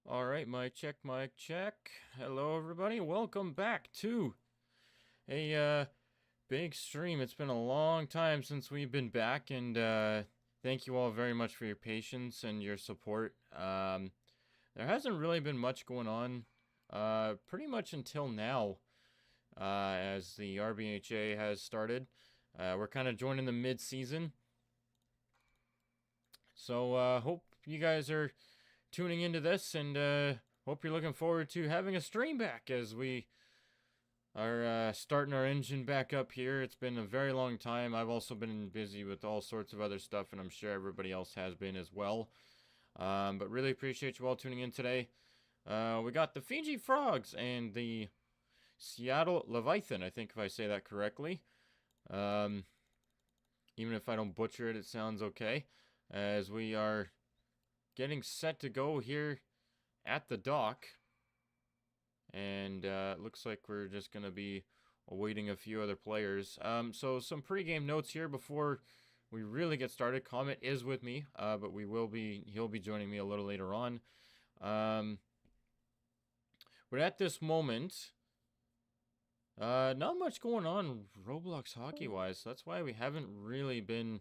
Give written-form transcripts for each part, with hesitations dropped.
All right, mic check, mic check. Hello, everybody. Welcome back to a big stream. It's been a long time since we've been back, and thank you all very much for your patience and your support. There hasn't really been much going on, pretty much until now, as the RBHA has started. We're kind of joining the mid-season, so hope you guys are tuning into this, and hope you're looking forward to having a stream back as we are starting our engine back up here. It's been a very long time. I've also been busy with all sorts of other stuff, and I'm sure everybody else has been as well. But really appreciate you all tuning in today. We got the Fiji Frogs and the Seattle Leviathan, I think if I say that correctly. Even if I don't butcher it, it sounds okay. As we are getting set to go here at the dock. And it looks like we're just going to be awaiting a few other players. So some pregame notes here before we really get started. Comet is with me, but he'll be joining me a little later on. But at this moment, not much going on Roblox hockey-wise. So that's why we haven't really been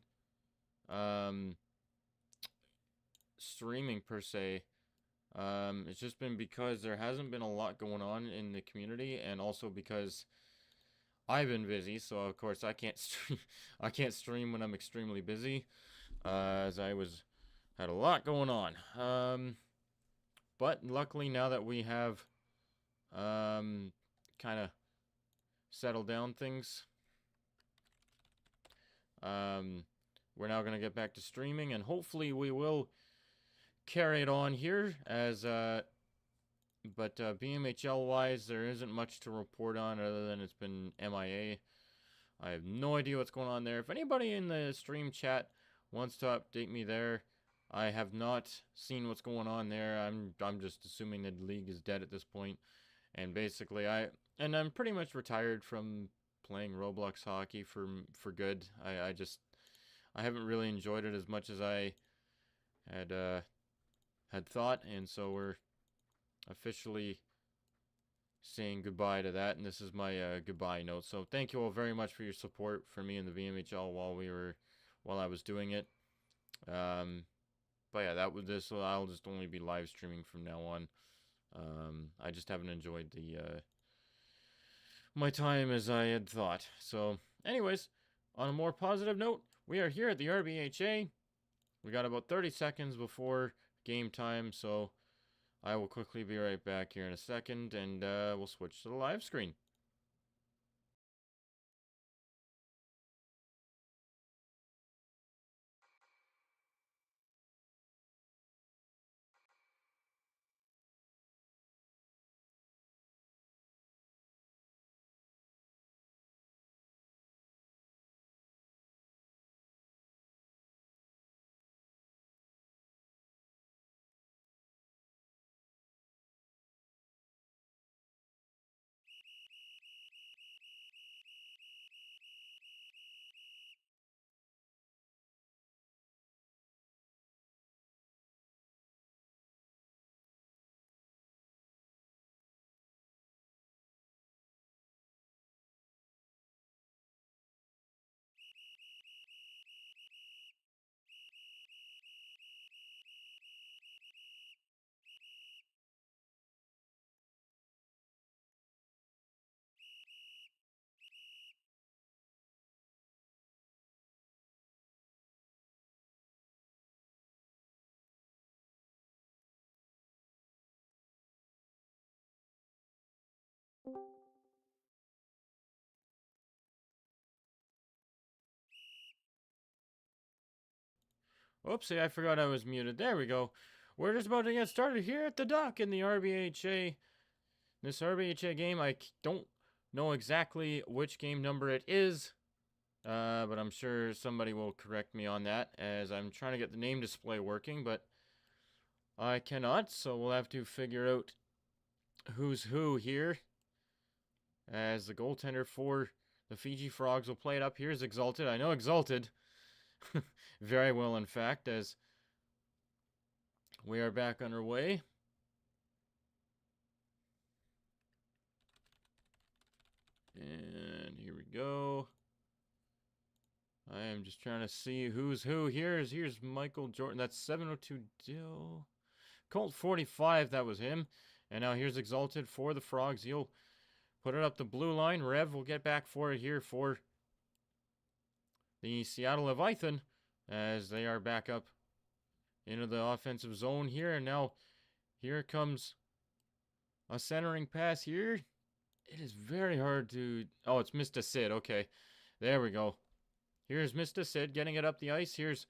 streaming per se. It's just been because there hasn't been a lot going on in the community, and also because I've been busy. So of course I can't stream. I can't stream when I'm extremely busy, as I had a lot going on. But luckily now that we have kind of settled down things, we're now gonna get back to streaming, and hopefully we will carry it on here as but BMHL wise there isn't much to report on other than it's been MIA. I have no idea what's going on there. If anybody in the stream chat wants to update me there, I have not seen what's going on there. I'm just assuming the league is dead at this point, and basically I'm pretty much retired from playing Roblox hockey for good. I haven't really enjoyed it as much as I had thought, and so we're officially saying goodbye to that, and this is my goodbye note. So thank you all very much for your support for me in the VMHL while I was doing it. But yeah, that was this. So I'll just only be live streaming from now on. I just haven't enjoyed my time as I had thought. So, anyways, on a more positive note, we are here at the RBHA. We got about 30 seconds before game time, so I will quickly be right back here in a second, and we'll switch to the live screen. Oopsie, I forgot I was muted. There we go. We're just about to get started here at the dock in the RBHA. This RBHA game, I don't know exactly which game number it is, but I'm sure somebody will correct me on that, as I'm trying to get the name display working, but I cannot, so we'll have to figure out who's who here. As the goaltender for the Fiji Frogs will play it up. Here's Exalted. I know Exalted very well, in fact, as we are back underway. go. I am just trying to see who's who. Here's Michael Jordan. That's 702 Dill. Colt 45, that was him. And now here's Exalted for the Frogs. He'll put it up the blue line. Rev will get back for it here for the Seattle Leviathan as they are back up into the offensive zone here. And now here comes a centering pass here. It is very hard to... Oh, it's Mr. Sid. Okay, there we go. Here's Mr. Sid getting it up the ice. Here's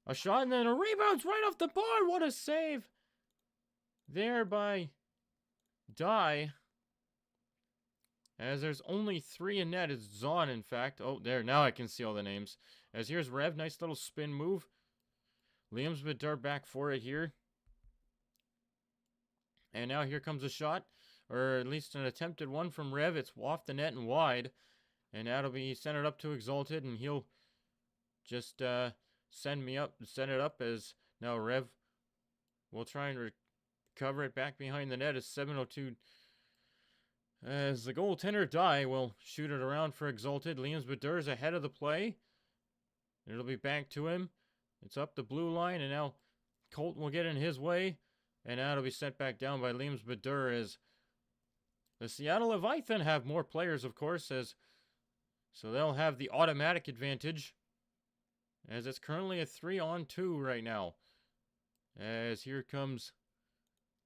a shot and then a rebound right off the bar. What a save there by Dye. As there's only 3 in net. It's Zahn, in fact. Oh, there. Now I can see all the names. As here's Rev. Nice little spin move. Liam's Vidar back for it here. And now here comes a shot. Or at least an attempted one from Rev. It's off the net and wide. And that'll be centered up to Exalted. And he'll just send it up as now Rev will try and recover it back behind the net as 702. As the goaltender Dye will shoot it around for Exalted. Liam's Badur's ahead of the play. It'll be back to him. It's up the blue line, and now Colt will get in his way. And now it'll be sent back down by Liam's Badur as the Seattle Leviathan have more players, of course, so they'll have the automatic advantage. As it's currently a 3-on-2 right now. As here comes...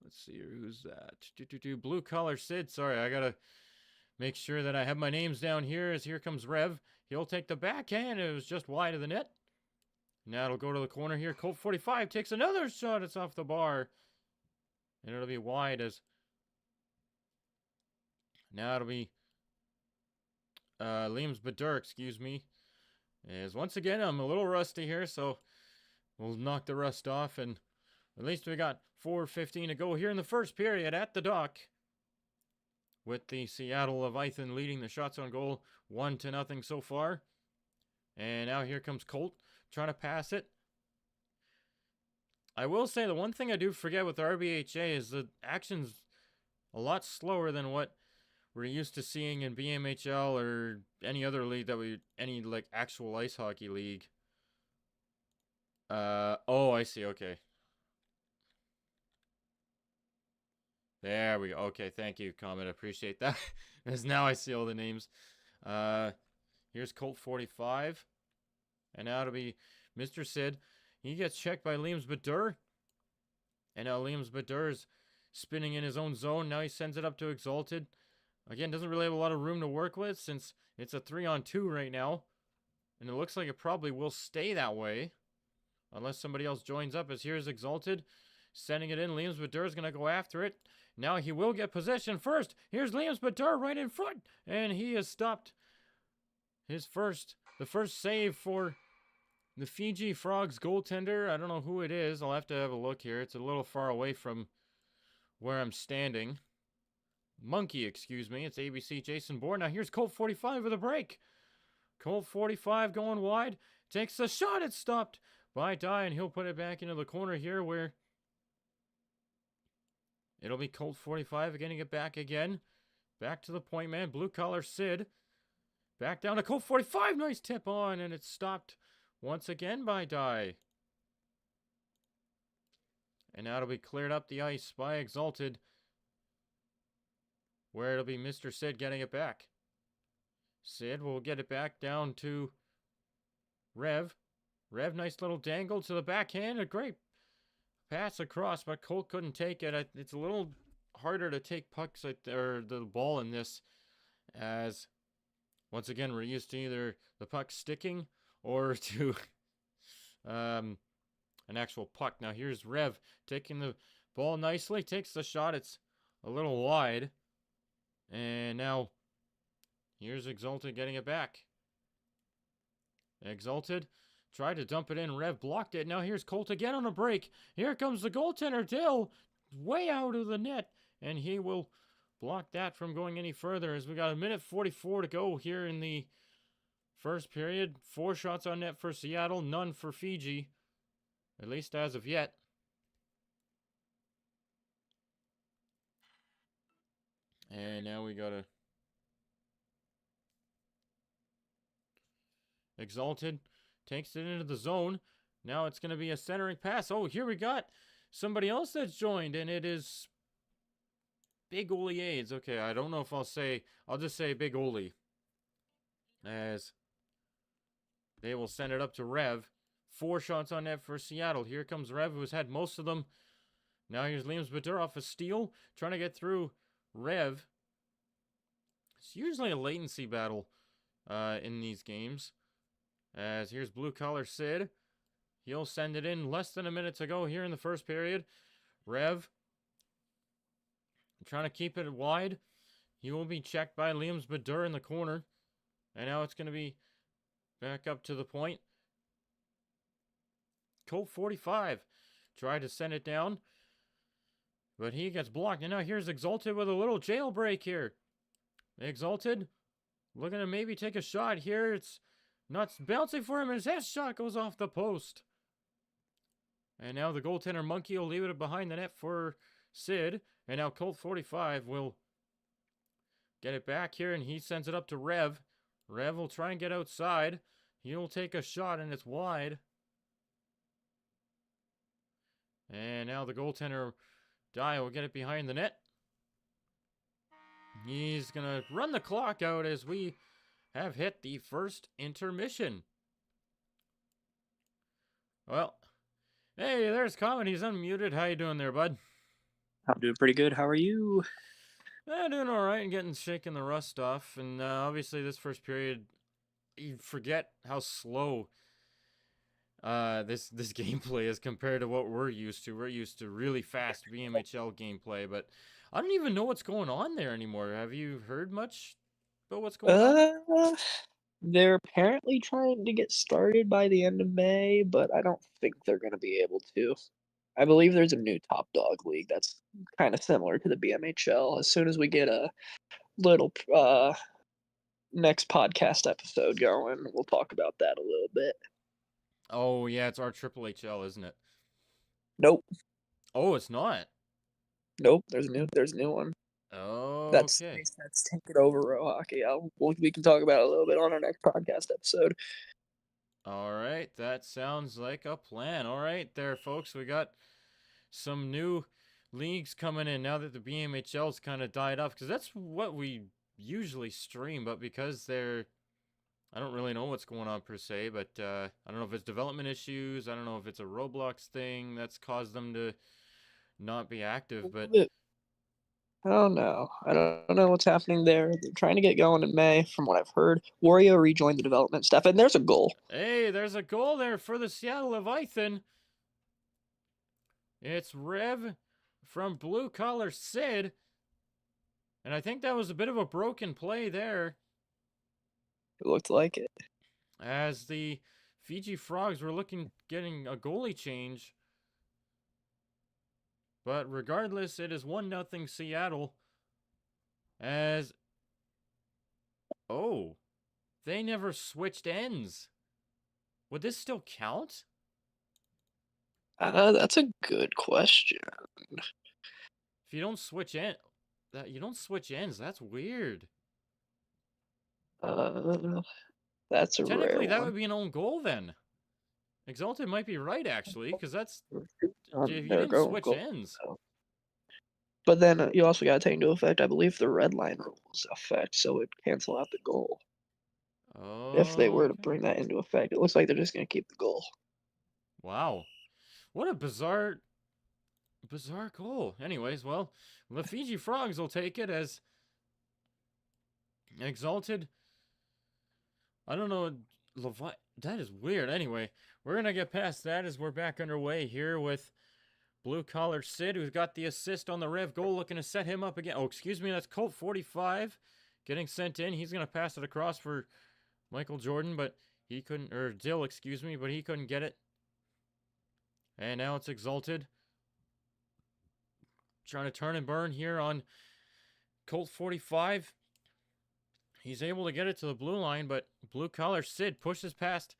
Let's see here, who's that? Blue collar Sid. Sorry, I gotta make sure that I have my names down here. As here comes Rev. He'll take the backhand. It was just wide of the net. Now it'll go to the corner here. Colt 45 takes another shot. It's off the bar. And it'll be wide as... Now it'll be... Liam's Badur, excuse me. As once again, I'm a little rusty here, so we'll knock the rust off. And at least we got 4:15 to go here in the first period at the dock. With the Seattle Leviathan leading the shots on goal 1-0 so far. And now here comes Colt trying to pass it. I will say the one thing I do forget with RBHA is the action's a lot slower than what we're used to seeing in BMHL or any other league any like actual ice hockey league. Oh, I see. Okay. There we go. Okay, thank you, Comet. I appreciate that. Because now I see all the names. Here's Colt 45. And now it'll be Mr. Sid. He gets checked by Liam's Badur. And now Liam's Badur's spinning in his own zone. Now he sends it up to Exalted. Again, doesn't really have a lot of room to work with since it's a 3-on-2 right now. And it looks like it probably will stay that way. Unless somebody else joins up, as here's Exalted. Sending it in. Liam's Badur is going to go after it. Now he will get possession first. Here's Liam's Badur right in front. And he has stopped the first save for the Fiji Frogs goaltender. I don't know who it is. I'll have to have a look here. It's a little far away from where I'm standing. Monkey, excuse me. It's ABC Jason Bourne. Now here's Colt 45 with a break. Colt 45 going wide. Takes a shot. It's stopped by Dye, and he'll put it back into the corner here where it'll be Colt 45 getting it back again. Back to the point man. Blue collar Sid. Back down to Colt 45. Nice tip on, and it's stopped once again by Dye. And now it'll be cleared up the ice by Exalted, where it'll be Mr. Sid getting it back. Sid will get it back down to Rev. Rev, nice little dangle to the backhand. A great pass across, but Colt couldn't take it. It's a little harder to take pucks or the ball in this, as once again we're used to either the puck sticking or to an actual puck. Now here's Rev taking the ball nicely, takes the shot. It's a little wide. And now here's Exalted getting it back. Exalted tried to dump it in. Rev blocked it. Now here's Colt again on a break. Here comes the goaltender, Dill, way out of the net. And he will block that from going any further, as we got 1:44 to go here in the first period. 4 shots on net for Seattle, none for Fiji, at least as of yet. And now we gotta Exalted takes it into the zone. Now it's going to be a centering pass. Oh, here we got somebody else that's joined, and it is Big Oli AIDS. Okay, I don't know if I'll just say Big Oli. As they will send it up to Rev. 4 shots on net for Seattle. Here comes Rev, who's had most of them. Now here's Liam Badur off a steal, trying to get through Rev. It's usually a latency battle in these games. As here's Blue Collar Sid. He'll send it in less than a minute to go here in the first period. Rev trying to keep it wide. He will be checked by Liam Badur in the corner. And now it's going to be back up to the point. Colt 45 tried to send it down, but he gets blocked. And now here's Exalted with a little jailbreak here. Exalted looking to maybe take a shot here. It's not bouncing for him, and his shot goes off the post. And now the goaltender Monkey will leave it behind the net for Sid. And now Colt 45 will get it back here, and he sends it up to Rev. Rev will try and get outside. He'll take a shot, and it's wide. And now the goaltender, Dye, will get it behind the net. He's going to run the clock out as we have hit the first intermission. Well, hey, there's Comet. He's unmuted. How you doing there, bud? I'm doing pretty good. How are you? Doing all right and shaking the rust off. And obviously this first period, you forget how slow this gameplay is compared to what we're used to. We're used to really fast BMHL gameplay, but I don't even know what's going on there anymore. Have you heard much about what's going on? They're apparently trying to get started by the end of May, but I don't think they're going to be able to. I believe there's a new top dog league that's kind of similar to the BMHL. As soon as we get a little next podcast episode going, we'll talk about that a little bit. Oh, yeah, it's our Triple HL, isn't it? Nope. Oh, it's not? Nope, there's a new one. Oh, that's okay. That's taken over Row Hockey. We can talk about it a little bit on our next podcast episode. All right, that sounds like a plan. All right, there, folks, we got some new leagues coming in now that the BMHL's kind of died off, because that's what we usually stream, but because I don't really know what's going on per se, but I don't know if it's development issues. I don't know if it's a Roblox thing that's caused them to not be active, but I don't know. I don't know what's happening there. They're trying to get going in May, from what I've heard. Wario rejoined the development staff, and there's a goal. Hey, there's a goal there for the Seattle Leviathan. It's Rev from Blue Collar Sid. And I think that was a bit of a broken play there. It looked like it. As the Fiji Frogs were getting a goalie change. But regardless, it is 1-0 Seattle. As... Oh. They never switched ends. Would this still count? That's a good question. If you don't switch ends, that's weird. That's a Technically, rare that one. would be an own goal then. Exalted might be right, actually, because that's... if you didn't switch ends. But then you also got to take into effect, I believe, the red line rules effect, so it would cancel out the goal. Oh, if they were to bring that into effect. It looks like they're just going to keep the goal. Wow. What a bizarre goal. Anyways, well, the Fiji Frogs will take it as Exalted. I don't know. That is weird. Anyway, we're going to get past that as we're back underway here with Blue Collar Sid, who's got the assist on the Rev goal, looking to set him up again. Oh, excuse me, that's Colt 45 getting sent in. He's going to pass it across for Michael Jordan, but he couldn't, or Dill, excuse me, but he couldn't get it. And now it's Exalted. Trying to turn and burn here on Colt 45. He's able to get it to the blue line, but Blue Collar Sid pushes past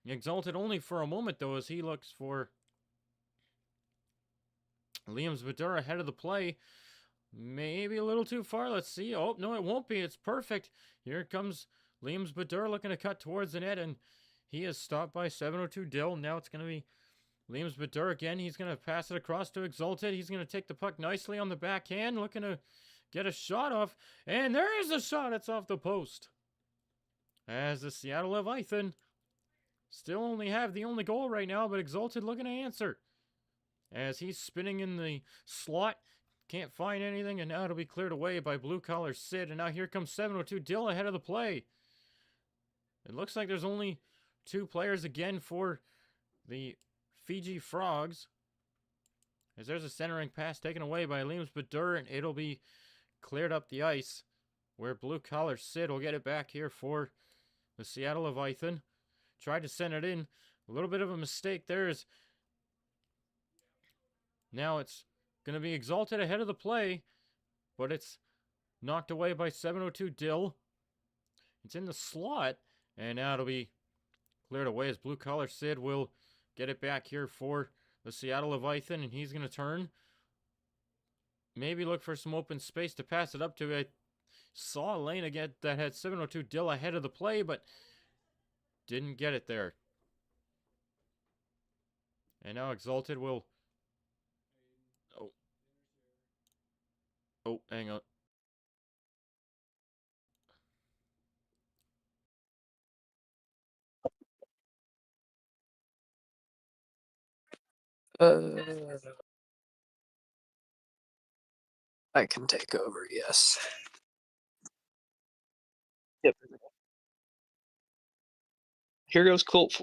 Exalted only for a moment, though, as he looks for Liam Badur ahead of the play. Maybe a little too far. Let's see. Oh, no, it won't be. It's perfect. Here comes Liam's Badur looking to cut towards the net, and he is stopped by 702 Dill. Now it's going to be Liam's Badur again. He's going to pass it across to Exalted. He's going to take the puck nicely on the backhand, looking to get a shot off. And there is a shot. It's off the post. As the Seattle Leviathan still only have the only goal right now, but Exalted looking to answer. As he's spinning in the slot, can't find anything, and now it'll be cleared away by Blue Collar Sid. And now here comes 702 Dill ahead of the play. It looks like there's only 2 players again for the Fiji Frogs. As there's a centering pass taken away by Liams Badur, and it'll be cleared up the ice, where Blue Collar Sid will get it back here for the Seattle Leviathan. Tried to send it in. A little bit of a mistake there. Is now it's going to be Exalted ahead of the play, but it's knocked away by 702 Dill. It's in the slot, and now it'll be cleared away as Blue Collar Sid will get it back here for the Seattle Leviathan, and he's going to turn. Maybe look for some open space to pass it up to. I saw a lane again that had 702 Dill ahead of the play, but didn't get it there. And now Exalted will... Oh, hang on. I can take over, yes. Yep. Here goes Colt.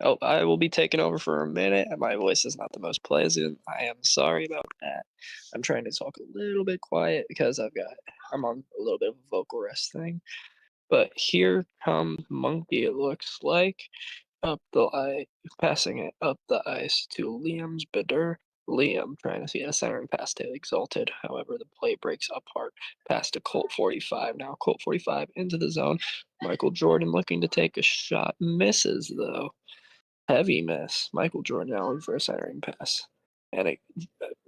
Oh, I will be taking over for a minute, and my voice is not the most pleasant. I am sorry about that. I'm trying to talk a little bit quiet because I'm on a little bit of a vocal rest thing. But here comes Monkey, it looks like, passing it up the ice to Liam's Badur. Liam trying to see a centering pass to Exalted. However, the play breaks apart. Pass to Colt 45. Now Colt 45 into the zone. Michael Jordan looking to take a shot. Misses, though. Heavy miss. Michael Jordan now in for a centering pass. And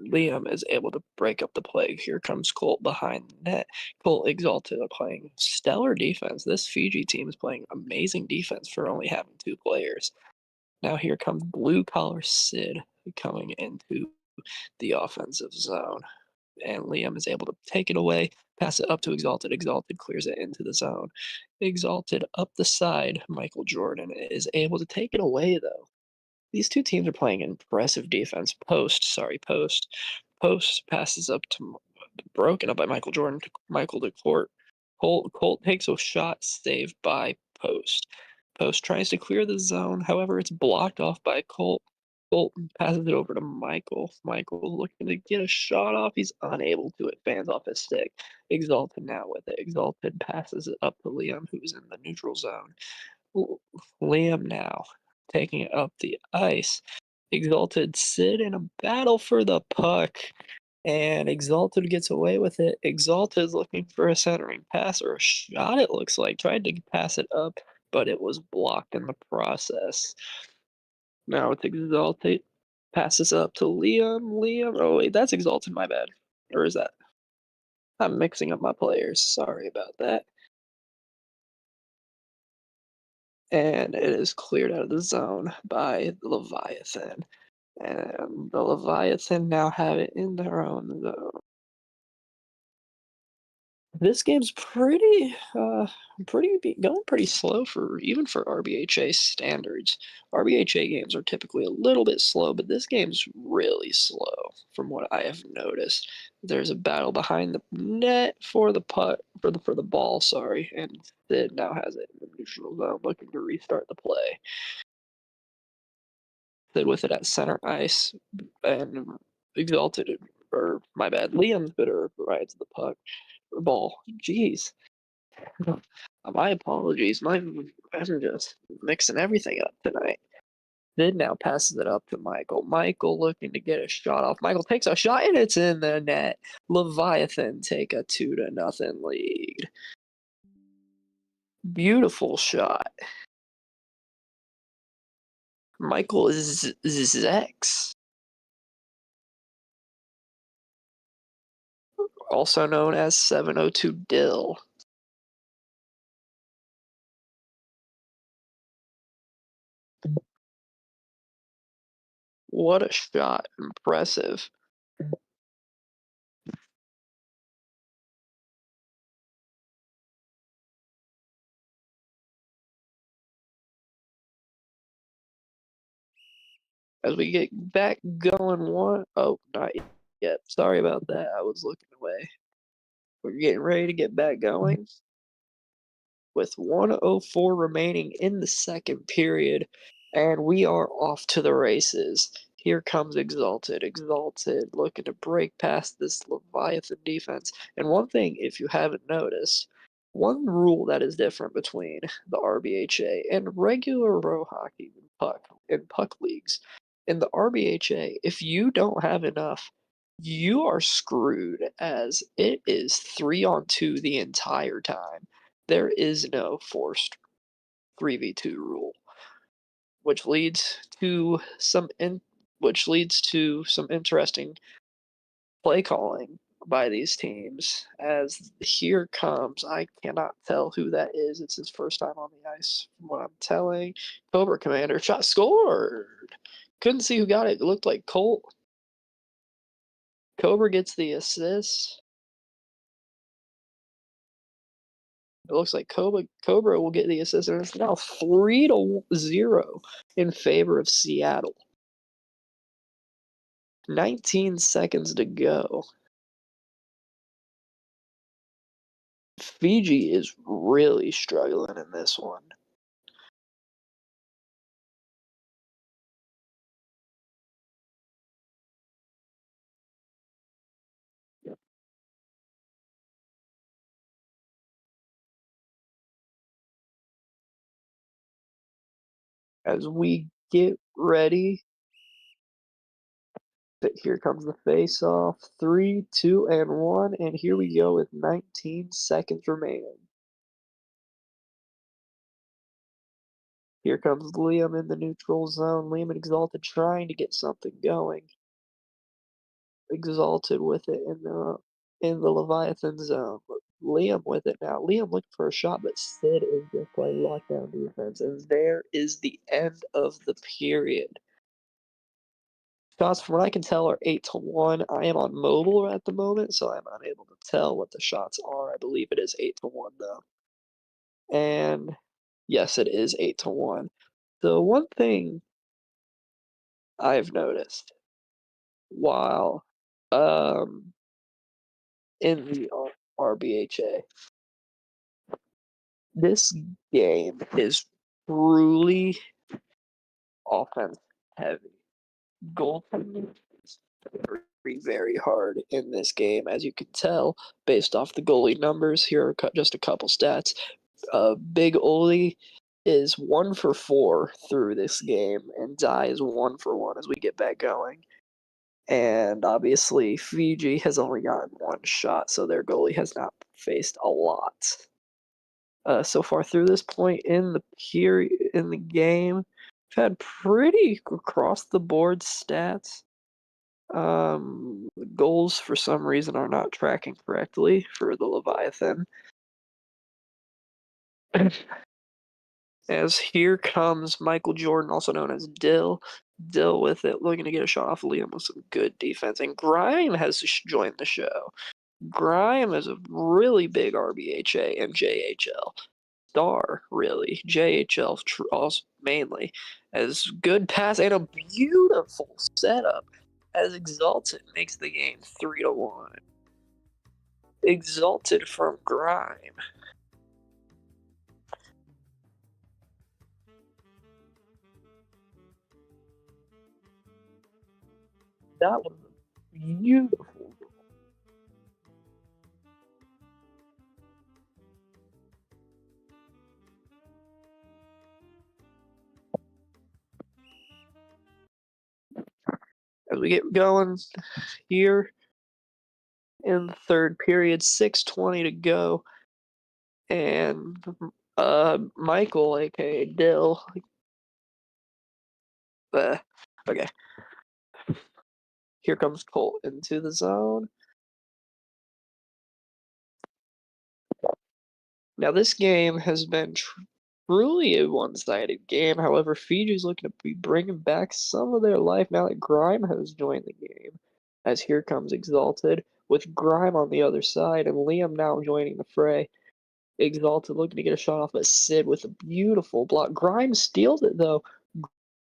Liam is able to break up the play. Here comes Colt behind the net. Colt Exalted are playing stellar defense. This Fiji team is playing amazing defense for only having 2 players. Now here comes Blue Collar Sid coming into the offensive zone. And Liam is able to take it away, pass it up to Exalted. Exalted clears it into the zone. Exalted up the side. Michael Jordan is able to take it away, though. These 2 teams are playing impressive defense. Post passes up to broken up by Michael Jordan to Michael to Court. Colt takes a shot saved by Post. Post tries to clear the zone. However, it's blocked off by Colt. Colt passes it over to Michael. Michael looking to get a shot off. He's unable to. It fans off his stick. Exalted now with it. Exalted passes it up to Liam, who's in the neutral zone. Liam now taking it up the ice. Exalted Sid in a battle for the puck, and Exalted gets away with it. Exalted is looking for a centering pass or a shot, it looks like. Tried to pass it up, but it was blocked in the process. Now it's Exalted. Passes up to Liam. Oh, wait, that's Exalted, my bad. Or is that? I'm mixing up my players. Sorry about that. And it is cleared out of the zone by the Leviathan. And the Leviathan now have it in their own zone. This game's going pretty slow for even for RBHA standards. RBHA games are typically a little bit slow, but this game's really slow from what I have noticed. There's a battle behind the net for the putt for the ball, sorry, and Sid now has it in the neutral zone, looking to restart the play. Sid with it at center ice, and Exalted, or my bad, Liam's Bitter rides the puck. Ball. Jeez. My apologies. I'm just mixing everything up tonight. Sid now passes it up to Michael. Michael looking to get a shot off. Michael takes a shot and it's in the net. Leviathan take a 2-0 lead. Beautiful shot. Michael is Zex, also known as 702 Dill. What a shot. Impressive. As we get back going, not yet. Sorry about that. I was looking away. We're getting ready to get back going with 1:04 remaining in the second period, and we are off to the races. Here comes Exalted. Exalted looking to break past this Leviathan defense. And one thing, if you haven't noticed, one rule that is different between the RBHA and regular row hockey in puck leagues. In the RBHA, if you don't have enough, you are screwed, as it is 3-on-2 the entire time. There is no forced 3v2 rule, which leads to some interesting play calling by these teams. As here comes, I cannot tell who that is. It's his first time on the ice, from what I'm telling. Cobra Commander shot scored. Couldn't see who got it. It looked like Colt. Cobra gets the assist. It looks like Cobra will get the assist, and it's now 3-0 in favor of Seattle. 19 seconds to go. Fiji is really struggling in this one. As we get ready, here comes the face-off. 3, 2, and 1, and here we go with 19 seconds remaining. Here comes Liam in the neutral zone. Liam and Exalted trying to get something going. Exalted with it in the Leviathan zone. Liam with it now. Liam looking for a shot, but Sid is just playing lockdown defense, and there is the end of the period. Shots, from what I can tell, are 8-1. I am on mobile at the moment, so I'm unable to tell what the shots are. I believe it is 8-1 though, and yes, it is 8-1. The one thing I've noticed while in the RBHA, this game is truly offense heavy. Goaltending is very, very hard in this game, as you can tell based off the goalie numbers. Here are just a couple stats. Big Oli is 1-for-4 through this game, and Dai is 1-for-1 as we get back going. And obviously, Fiji has only gotten one shot, so their goalie has not faced a lot. So far through this point in the game, we've had pretty across the board stats. Goals for some reason are not tracking correctly for the Leviathan. As here comes Michael Jordan, also known as Dill. Dill with it, looking to get a shot off Liam with some good defense. And Grime has joined the show. Grime is a really big RBHA and JHL star, really. JHL mainly. As good pass and a beautiful setup as Exalted makes the game 3-1. Exalted from Grime. That was beautiful. As we get going here in the third period, 6:20 to go, and Michael, aka Dill, okay. Here comes Colt into the zone. Now this game has been Truly a one-sided game. However, Fiji's looking to be bringing back some of their life now that Grime has joined the game. As here comes Exalted, with Grime on the other side, and Liam now joining the fray. Exalted looking to get a shot off, but Sid with a beautiful block. Grime steals it though.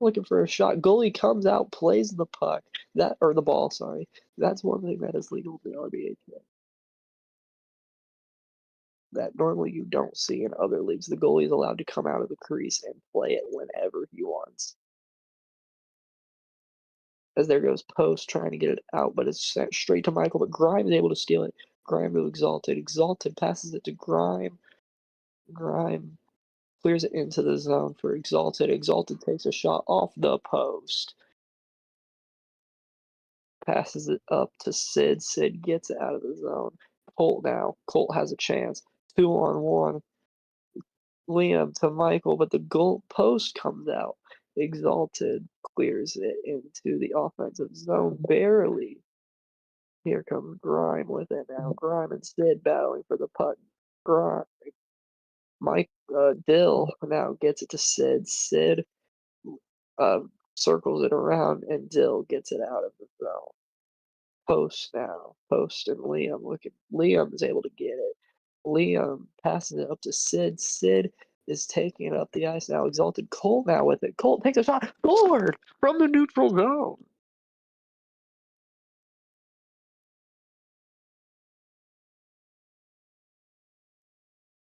Looking for a shot. Goalie comes out, plays the puck. Or the ball, sorry. That's one thing that is legal in the RBHA. That normally you don't see in other leagues. The goalie is allowed to come out of the crease and play it whenever he wants. As there goes Post trying to get it out, but it's sent straight to Michael, but Grime is able to steal it. Grime to Exalted. Exalted passes it to Grime. Grime clears it into the zone for Exalted. Exalted takes a shot off the post. Passes it up to Sid. Sid gets it out of the zone. Colt now. Colt has a chance. 2-on-1. Liam to Michael, but the goal post comes out. Exalted clears it into the offensive zone barely. Here comes Grime with it now. Grime and Sid battling for the puck. Grime. Dill now gets it to Sid. Sid circles it around, and Dill gets it out of the zone. Post now. Post and Liam looking. Liam is able to get it. Liam passes it up to Sid. Sid is taking it up the ice now. Exalted Colt now with it. Colt takes a shot. Scored from the neutral zone.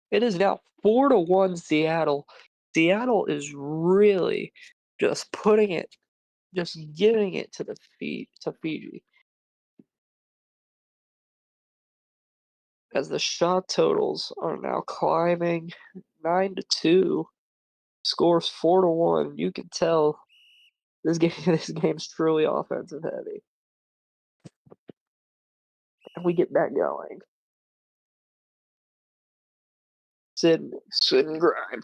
It is now 4-1 Seattle. Seattle is really just putting it, just giving it to Fiji. As the shot totals are now climbing 9-2, scores 4-1. You can tell this game's truly offensive heavy. And we get that going. Sid and Grime.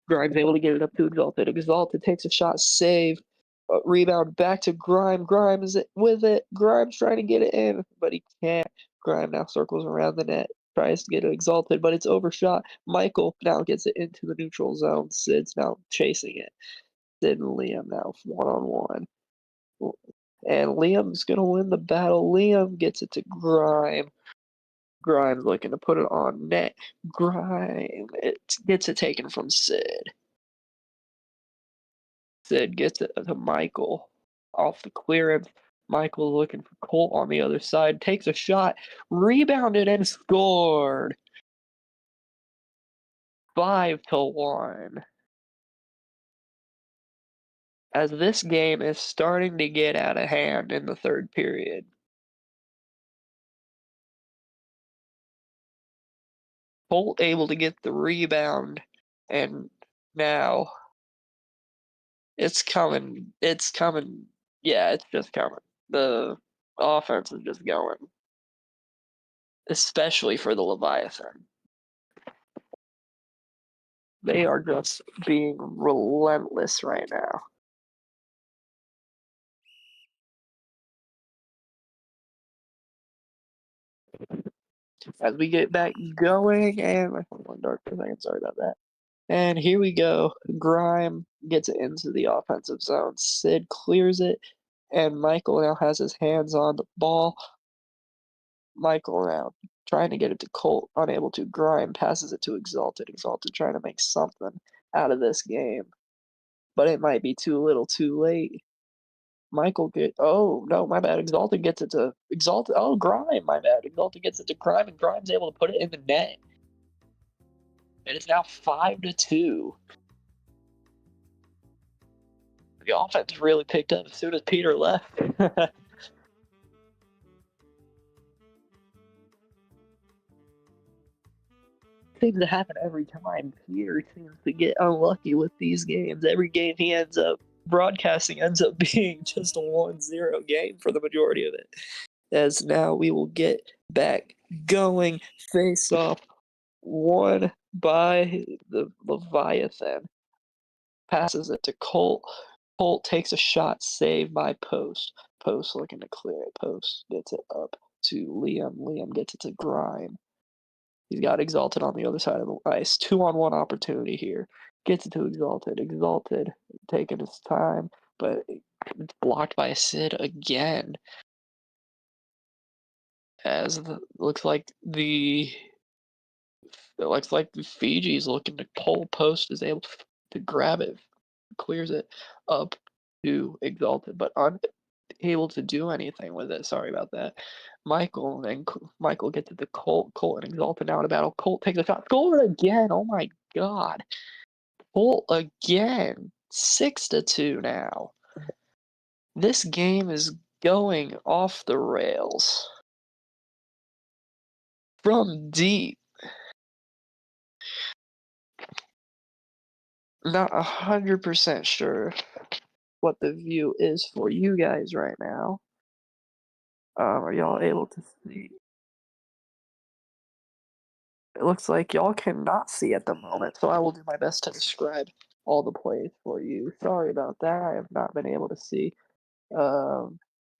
Grime's able to get it up to Exalted. Exalted takes a shot, save, rebound back to Grime. Grime is with it. Grime's trying to get it in, but he can't. Grime now circles around the net, tries to get it Exalted, but it's overshot. Michael now gets it into the neutral zone. Sid's now chasing it. Sid and Liam now 1-on-1. And Liam's going to win the battle. Liam gets it to Grime. Grime's looking to put it on net. Grime gets it taken from Sid. Sid gets it to Michael off the clearance. Michael looking for Colt on the other side. Takes a shot. Rebounded and scored. 5-1. As this game is starting to get out of hand in the third period. Colt able to get the rebound, and now it's coming. It's coming. Yeah, it's just coming. The offense is just going, especially for the Leviathan. They are just being relentless right now. As we get back going, and my phone went dark for a second, sorry about that. And here we go. Grime gets it into the offensive zone. Sid clears it, and Michael now has his hands on the ball. Michael now trying to get it to Colt, unable to. Grime passes it to Exalted. Exalted trying to make something out of this game, but it might be too little too late. Oh no, my bad. Exalted gets it to Exalted. Oh, Grime, my bad. Exalted gets it to Grime, and Grime's able to put it in the net. It is now 5-2. The offense really picked up as soon as Peter left. Seems to happen every time. Peter seems to get unlucky with these games. Every game he ends up broadcasting ends up being just a 1-0 game for the majority of it. As now we will get back going. Face off won by the Leviathan. Passes it to Colt. Colt takes a shot, saved by Post. Post looking to clear it. Post gets it up to Liam. Liam gets it to Grime. He's got Exalted on the other side of the ice. 2-on-1 opportunity here. Gets it to Exalted. Exalted taking his time, but it's blocked by a Sid again. As it looks like the Fiji's looking to pull post is able to grab it, clears it up to Exalted, but unable to do anything with it. Sorry about that. Michael gets it to Colt. Colt and Exalted now in a battle. Colt takes a shot. Score again. Oh my god. Colt again. 6-2 now. This game is going off the rails. From deep. Not 100% sure what the view is for you guys right now. Are y'all able to see? It looks like y'all cannot see at the moment, so I will do my best to describe all the plays for you. Sorry about that. I have not been able to see.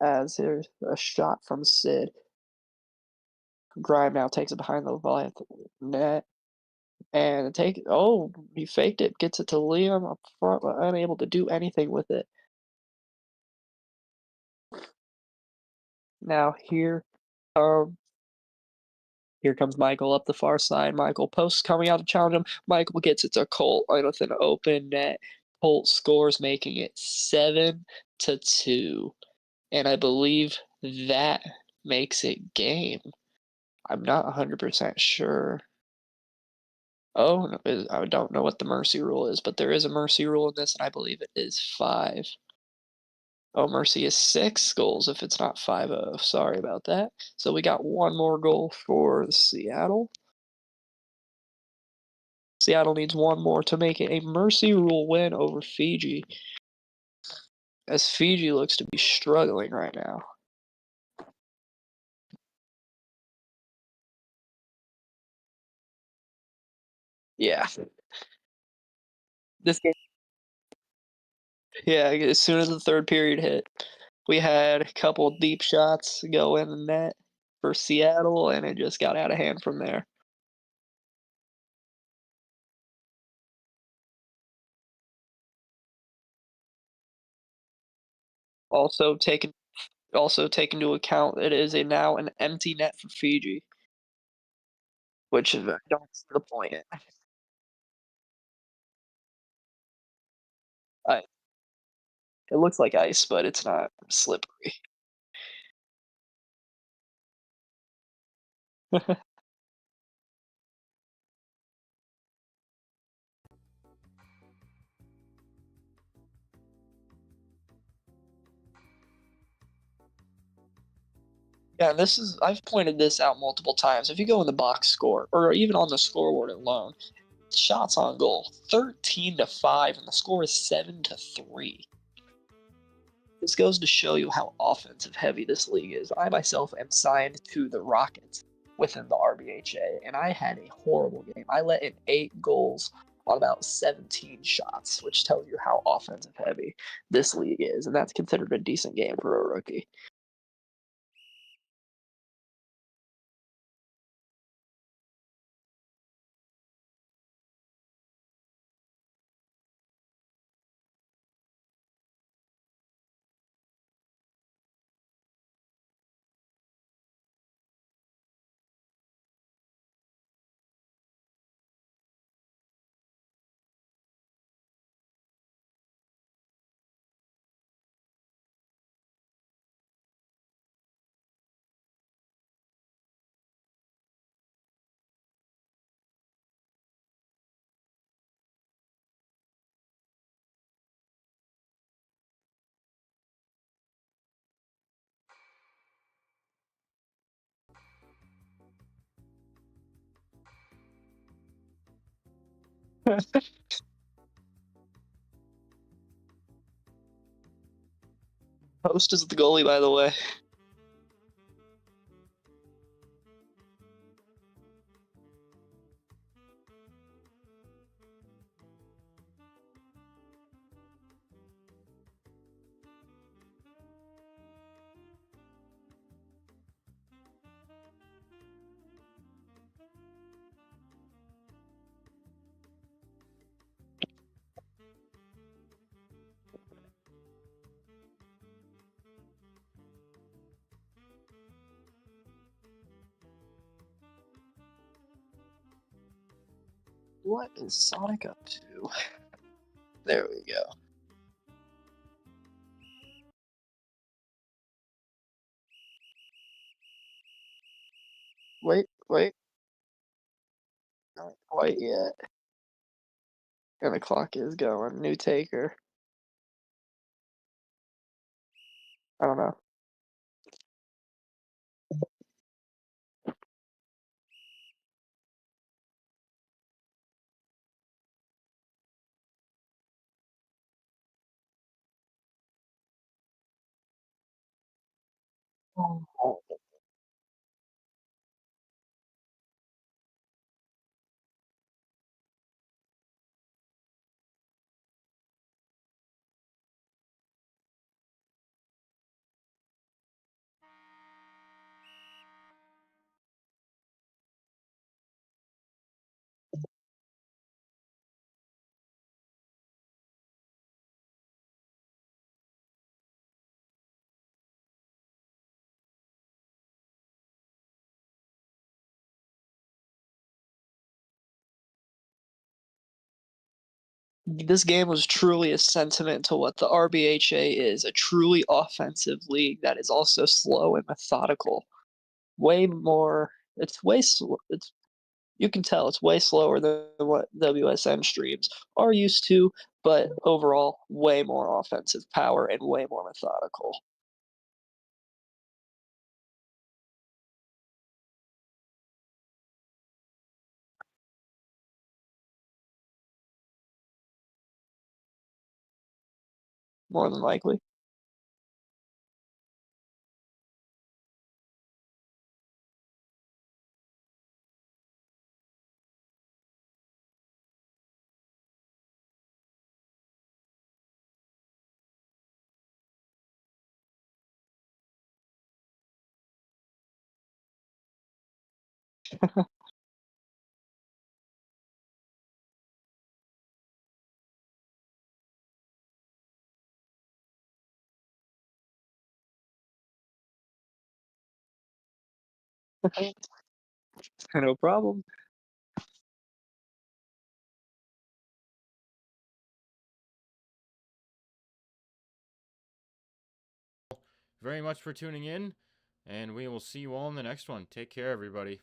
As there's a shot from Sid. Grime now takes it behind the Leviathan net. And he faked it, gets it to Liam up front, but unable to do anything with it. Now here comes Michael up the far side. Michael posts coming out to challenge him. Michael gets it to Colt with an open net. Colt scores, making it 7-2. And I believe that makes it game. I'm not 100% sure. Oh, no, I don't know what the mercy rule is, but there is a mercy rule in this, and I believe it is 5. Oh, mercy is 6 goals if it's not 5-0. Sorry about that. So we got one more goal for Seattle. Seattle needs one more to make it a mercy rule win over Fiji, as Fiji looks to be struggling right now. Yeah. This game. Yeah, as soon as the third period hit, we had a couple of deep shots go in the net for Seattle, and it just got out of hand from there. Also take into account it is now an empty net for Fiji, which I don't see the point in. It looks like ice, but it's not slippery. Yeah, I've pointed this out multiple times. If you go in the box score, or even on the scoreboard alone, shots on goal 13-5, and the score is 7-3. This goes to show you how offensive heavy this league is. I myself am signed to the Rockets within the RBHA, and I had a horrible game. I let in 8 goals on about 17 shots, which tells you how offensive heavy this league is, and that's considered a decent game for a rookie. Post is the goalie, by the way. What is Sonic up to? There we go. Wait. Not quite yet. And the clock is going. New taker. I don't know. Oh. This game was truly a sentiment to what the RBHA is, a truly offensive league that is also slow and methodical. Way more it's you can tell it's way slower than what WSN streams are used to, but overall way more offensive power and way more methodical. More than likely. No problem. Very much for tuning in, and we will see you all in the next one. Take care, everybody.